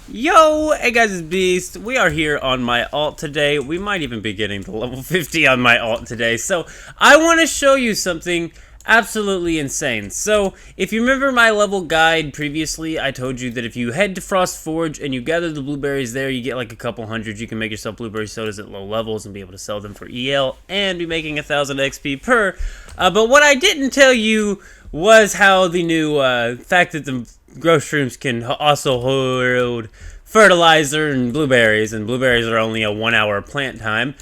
Yo, hey guys, it's Beast. We are here on my alt today. We might even be getting to level 50 on my alt today. So, I want to show you something absolutely insane. So, if you remember my level guide previously, I told you that if you head to Frost Forge and you gather the blueberries there, you get like a couple hundred. You can make yourself blueberry sodas at low levels and be able to sell them for EL and be making 1,000 XP per. But what I didn't tell you was how the new fact that the grow shrooms can also hold fertilizer and blueberries are only a 1 hour plant time.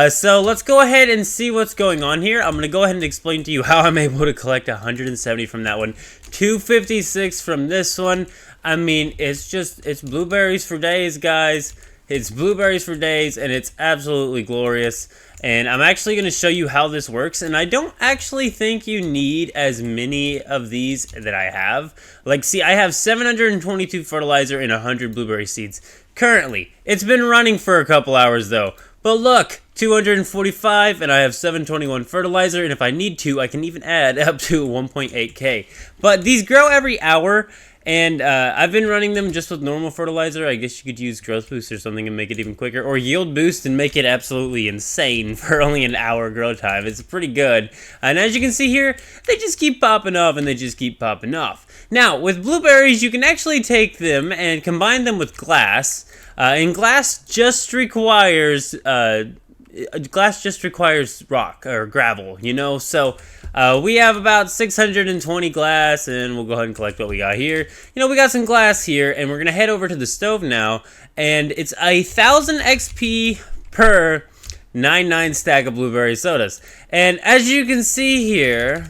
So let's go ahead and see what's going on here. I'm going to go ahead and explain to you how I'm able to collect 170 from that one, 256 from this one. I mean, it's blueberries for days, guys. It's blueberries for days, and it's absolutely glorious. And I'm actually going to show you how this works, and I don't actually think you need as many of these that I have. Like, see, I have 722 fertilizer and 100 blueberry seeds currently. It's been running for a couple hours, though. But look, 245, and I have 721 fertilizer, and if I need to, I can even add up to 1.8k. But these grow every hour. And I've been running them just with normal fertilizer. I guess you could use growth boost or something and make it even quicker. Or yield boost and make it absolutely insane for only an hour grow time. It's pretty good. And as you can see here, they just keep popping off and they just keep popping off. Now, with blueberries, you can actually take them and combine them with glass. And glass just requires rock or gravel, you know? So we have about 620 glass, and we'll go ahead and collect what we got here. You know, we got some glass here, and we're gonna head over to the stove now, and it's 1,000 XP per 99 stack of blueberry sodas. And as you can see here,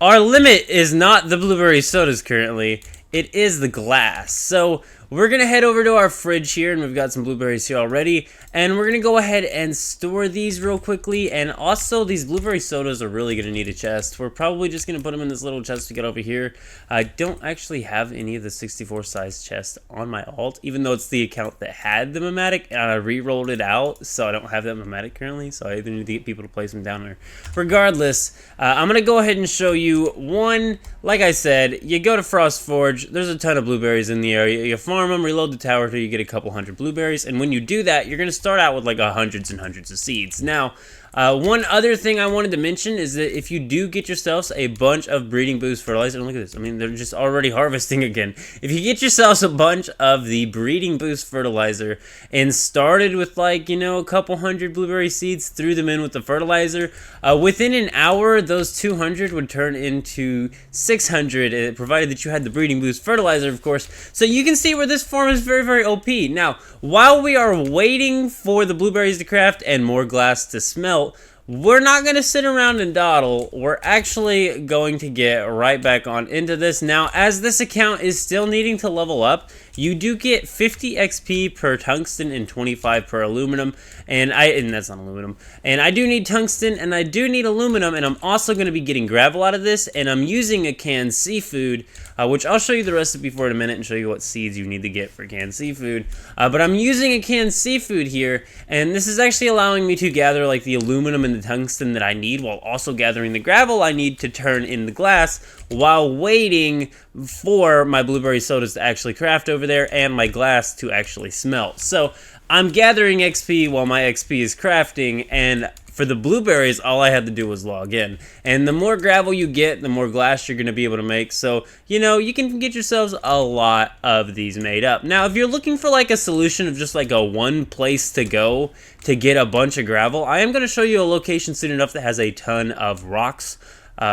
our limit is not the blueberry sodas currently, it is the glass. So we're going to head over to our fridge here, and we've got some blueberries here already, and we're going to go ahead and store these real quickly. And also, these blueberry sodas are really going to need a chest. We're probably just going to put them in this little chest to get over here. I don't actually have any of the 64 size chests on my alt, even though it's the account that had the Matic, and I re-rolled it out, so I don't have that Matic currently, so I either need to get people to place them down there. Regardless, I'm going to go ahead and show you one. Like I said, you go to Frost Forge, there's a ton of blueberries in the area, you farm them, reload the tower till you get a couple hundred blueberries, and when you do that, you're going to start out with like hundreds and hundreds of seeds. Now, one other thing I wanted to mention is that if you do get yourselves a bunch of breeding boost fertilizer, and look at this, I mean, they're just already harvesting again. If you get yourselves a bunch of the breeding boost fertilizer and started with, like, you know, a couple hundred blueberry seeds, threw them in with the fertilizer, within an hour, those 200 would turn into 600, provided that you had the breeding boost fertilizer, of course. So you can see where this farm is very, very OP. Now, while we are waiting for the blueberries to craft and more glass to smelt, we're not going to sit around and dawdle. We're actually going to get right back on into this. Now, as this account is still needing to level up, you do get 50 XP per tungsten and 25 per aluminum, and that's not aluminum. And I do need tungsten, and I do need aluminum, and I'm also going to be getting gravel out of this, and I'm using a canned seafood, which I'll show you the recipe for in a minute and show you what seeds you need to get for canned seafood. But I'm using a canned seafood here, and this is actually allowing me to gather like the aluminum and the tungsten that I need, while also gathering the gravel I need to turn in the glass, while waiting for my blueberry sodas to actually craft over there and my glass to actually smelt. So I'm gathering XP while my XP is crafting, and for the blueberries, all I had to do was log in. And the more gravel you get, the more glass you're going to be able to make. So, you know, you can get yourselves a lot of these made up. Now, if you're looking for like a solution of just like a one place to go to get a bunch of gravel, I am going to show you a location soon enough that has a ton of rocks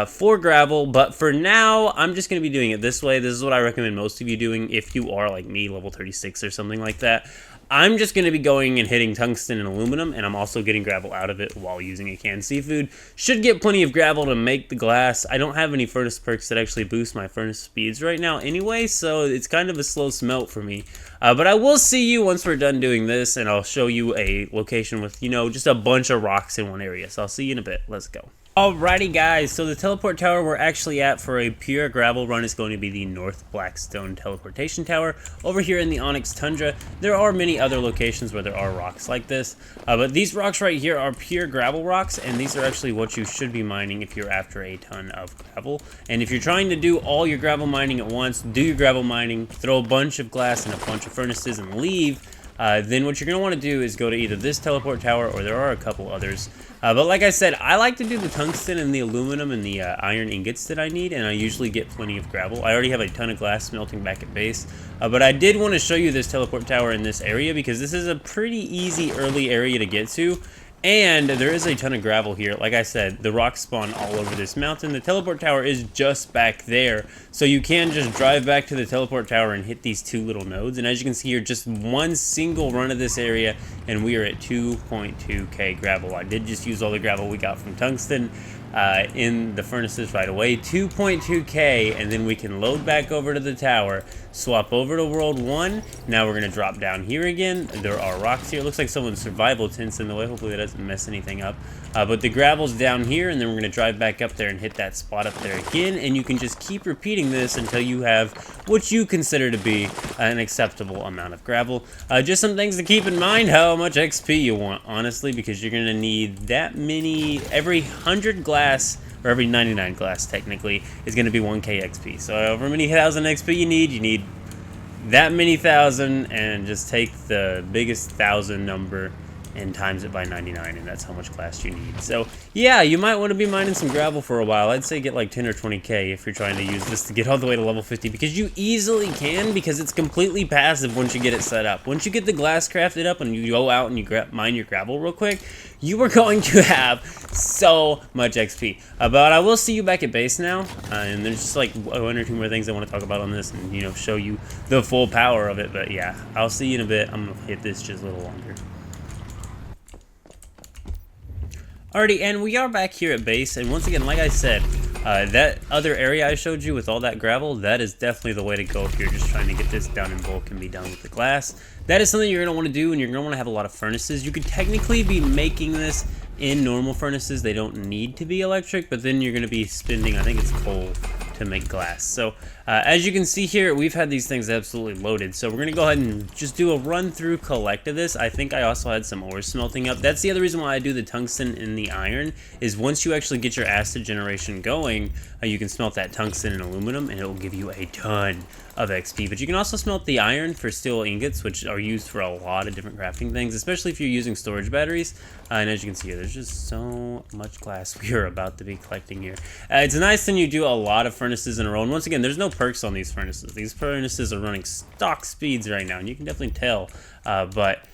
for gravel, but for now, I'm just going to be doing it this way. This is what I recommend most of you doing if you are like me, level 36 or something like that. I'm just going to be going and hitting tungsten and aluminum, and I'm also getting gravel out of it while using a canned seafood. Should get plenty of gravel to make the glass. I don't have any furnace perks that actually boost my furnace speeds right now anyway, so it's kind of a slow smelt for me. But I will see you once we're done doing this, and I'll show you a location with, you know, just a bunch of rocks in one area. So I'll see you in a bit. Let's go. Alrighty guys, so the teleport tower we're actually at for a pure gravel run is going to be the North Blackstone Teleportation Tower over here in the Onyx Tundra. There are many other locations where there are rocks like this, but these rocks right here are pure gravel rocks, and these are actually what you should be mining if you're after a ton of gravel. And if you're trying to do all your gravel mining at once, do your gravel mining, throw a bunch of glass in a bunch of furnaces and leave, then what you're going to want to do is go to either this teleport tower, or there are a couple others. But like I said, I like to do the tungsten and the aluminum and the iron ingots that I need, and I usually get plenty of gravel. I already have a ton of glass smelting back at base, but I did want to show you this teleport tower in this area because this is a pretty easy early area to get to. And there is a ton of gravel here. Like I said, the rocks spawn all over this mountain. The teleport tower is just back there. So you can just drive back to the teleport tower and hit these two little nodes. And as you can see here, just one single run of this area, and we are at 2.2k gravel. I did just use all the gravel we got from tungsten in the furnaces right away. 2.2k, and then we can load back over to the tower, swap over to World 1. Now we're going to drop down here again. There are rocks here. It looks like someone's survival tent's in the way. Hopefully that doesn't mess anything up. But the gravel's down here, and then we're going to drive back up there and hit that spot up there again. And you can just keep repeating this until you have what you consider to be an acceptable amount of gravel. Just some things to keep in mind: how much XP you want, honestly, because you're going to need that many. Every 100 glass, or every 99 glass technically, is going to be 1k XP. So however many thousand XP you need that many thousand, and just take the biggest 1,000 number and times it by 99, and that's how much glass you need. So yeah, you might want to be mining some gravel for a while. I'd say get like 10 or 20k if you're trying to use this to get all the way to level 50, because you easily can, because it's completely passive once you get it set up. Once you get the glass crafted up and you go out and you mine your gravel real quick, you are going to have so much XP. But I will see you back at base now, and there's just like one or two more things I want to talk about on this, and you know, show you the full power of it. But yeah, I'll see you in a bit. I'm gonna hit this just a little longer. Alrighty, and we are back here at base, and once again, like I said, that other area I showed you with all that gravel, that is definitely the way to go if you're just trying to get this done in bulk and be done with the glass. That is something you're going to want to do, and you're going to want to have a lot of furnaces. You could technically be making this in normal furnaces. They don't need to be electric, but then you're going to be spending, I think it's coal, to make glass. So as you can see here, we've had these things absolutely loaded. So we're going to go ahead and just do a run through collect of this. I think I also had some ore smelting up. That's the other reason why I do the tungsten and the iron, is once you actually get your acid generation going, you can smelt that tungsten and aluminum, and it will give you a ton of XP. But you can also smelt the iron for steel ingots, which are used for a lot of different crafting things, especially if you're using storage batteries. And as you can see here, there's just so much glass we are about to be collecting here. It's nice when you do a lot of furnaces in a row. And once again, there's no perks on these furnaces. These furnaces are running stock speeds right now, and you can definitely tell. But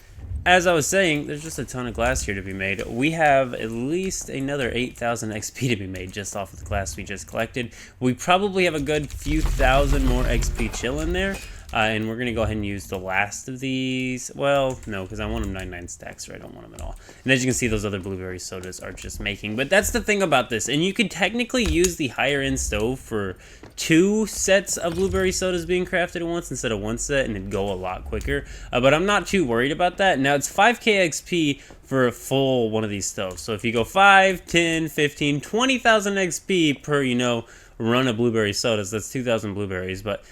as I was saying, there's just a ton of glass here to be made. We have at least another 8,000 XP to be made just off of the glass we just collected. We probably have a good few thousand more XP chilling there. And we're going to go ahead and use the last of these. Well, no, because I want them 99 stacks, or I don't want them at all. And as you can see, those other blueberry sodas are just making. But that's the thing about this. And you could technically use the higher end stove for 2 sets of blueberry sodas being crafted at once instead of 1 set, and it'd go a lot quicker. But I'm not too worried about that. Now, it's 5k XP for a full one of these stoves. So if you go 5, 10, 15, 20,000 XP per, you know, run of blueberry sodas, that's 2,000 blueberries. But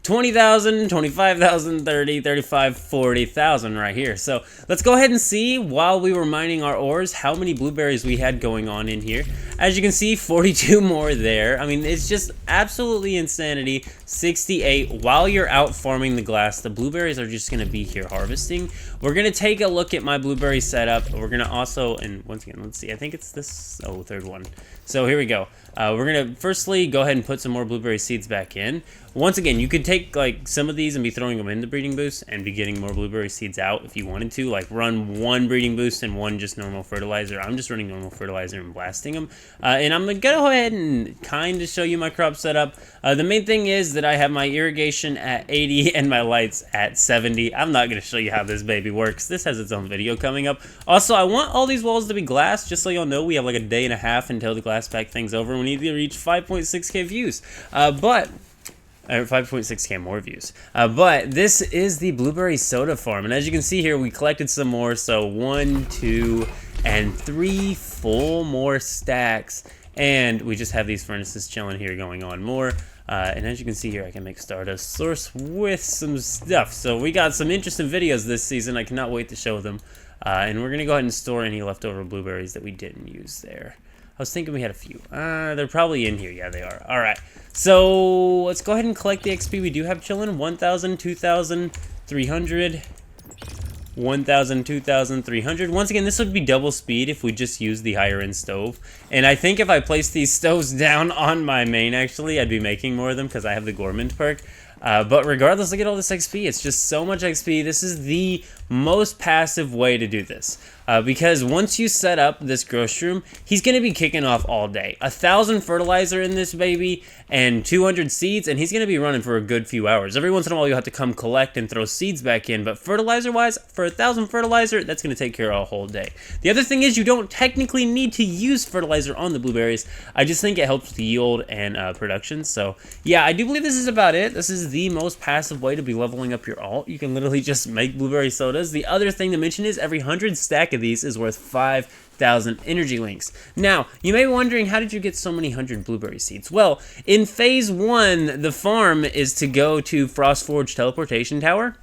20,000, 25,000, 30, 35, 40,000 right here. So let's go ahead and see, while we were mining our ores, how many blueberries we had going on in here. As you can see, 42 more there. I mean, it's just absolutely insanity. 68. While you're out farming the glass, the blueberries are just going to be here harvesting. We're going to take a look at my blueberry setup. We're going to also, and once again, let's see, I think it's this, oh, third one. So here we go. We're going to firstly go ahead and put some more blueberry seeds back in. Once again, you could take like some of these and be throwing them in the breeding boost and be getting more blueberry seeds out if you wanted to. Like run 1 breeding boost and 1 just normal fertilizer. I'm just running normal fertilizer and blasting them. And I'm going to go ahead and kind of show you my crop setup. The main thing is that I have my irrigation at 80 and my lights at 70. I'm not going to show you how this baby works. This has its own video coming up. Also, I want all these walls to be glass, just so y'all know. We have like a day and a half until the glass pack thing's over. We need to reach 5.6k views. But 5.6k more views. But this is the blueberry soda farm, and as you can see here, we collected some more. So 1, 2, and 3 full more stacks. And we just have these furnaces chilling here going on more. And as you can see here, I can make Stardust Source with some stuff. So we got some interesting videos this season. I cannot wait to show them. And we're going to go ahead and store any leftover blueberries that we didn't use there. I was thinking we had a few. They're probably in here. Yeah, they are. All right. So let's go ahead and collect the XP we do have chilling. 1,000, 2,000, 300. 1,000, 2,000, 300. Once again, this would be double speed if we just use the higher end stove. And I think if I place these stoves down on my main, actually, I'd be making more of them because I have the Gourmand perk. But regardless, look at all this XP. It's just so much XP. This is the most passive way to do this. Because once you set up this grocery room, he's going to be kicking off all day. 1,000 fertilizer in this baby and 200 seeds, and he's going to be running for a good few hours. Every once in a while, you'll have to come collect and throw seeds back in, but fertilizer-wise, for 1,000 fertilizer, that's going to take care of a whole day. The other thing is you don't technically need to use fertilizer on the blueberries. I just think it helps with yield and production. So, yeah, I do believe this is about it. This is the most passive way to be leveling up your alt. You can literally just make blueberry sodas. The other thing to mention is every 100 stack of these is worth 5,000 energy links. Now, you may be wondering, how did you get so many 100 blueberry seeds? Well, in phase 1, the farm is to go to Frostforge Teleportation Tower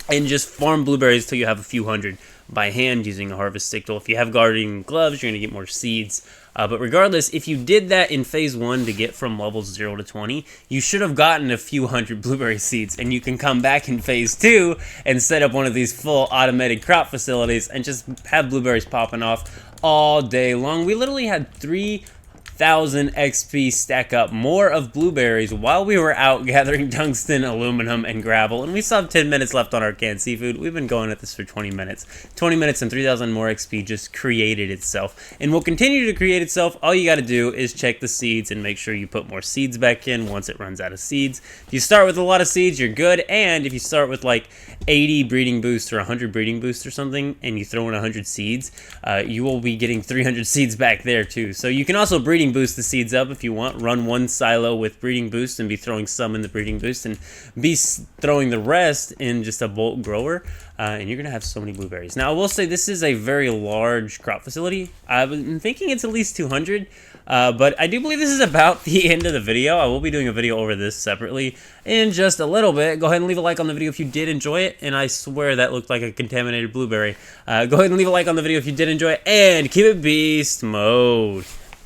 and just farm blueberries till you have a few hundred by hand using a harvest sickle. If you have gardening gloves, you're going to get more seeds. But regardless, if you did that in phase 1 to get from levels 0 to 20, you should have gotten a few hundred blueberry seeds, and you can come back in phase 2 and set up one of these full automated crop facilities and just have blueberries popping off all day long. We literally had 3,000 XP stack up more of blueberries while we were out gathering tungsten, aluminum, and gravel, and we still have 10 minutes left on our canned seafood. We've been going at this for 20 minutes. 20 minutes and 3,000 more XP just created itself, and will continue to create itself. All you got to do is check the seeds and make sure you put more seeds back in once it runs out of seeds. If you start with a lot of seeds, you're good, and if you start with like 80 breeding boosts or 100 breeding boosts or something, and you throw in 100 seeds, you will be getting 300 seeds back there too. So you can also breeding boost the seeds up if you want. Run one silo with breeding boost and be throwing some in the breeding boost and be throwing the rest in just a bulk grower, and you're gonna have so many blueberries. Now I will say this is a very large crop facility. I've been thinking it's at least 200, but I do believe this is about the end of the video. I will be doing a video over this separately in just a little bit. Go ahead and leave a like on the video if you did enjoy it, and I swear that looked like a contaminated blueberry. Go ahead and leave a like on the video if you did enjoy it, and keep it beast mode.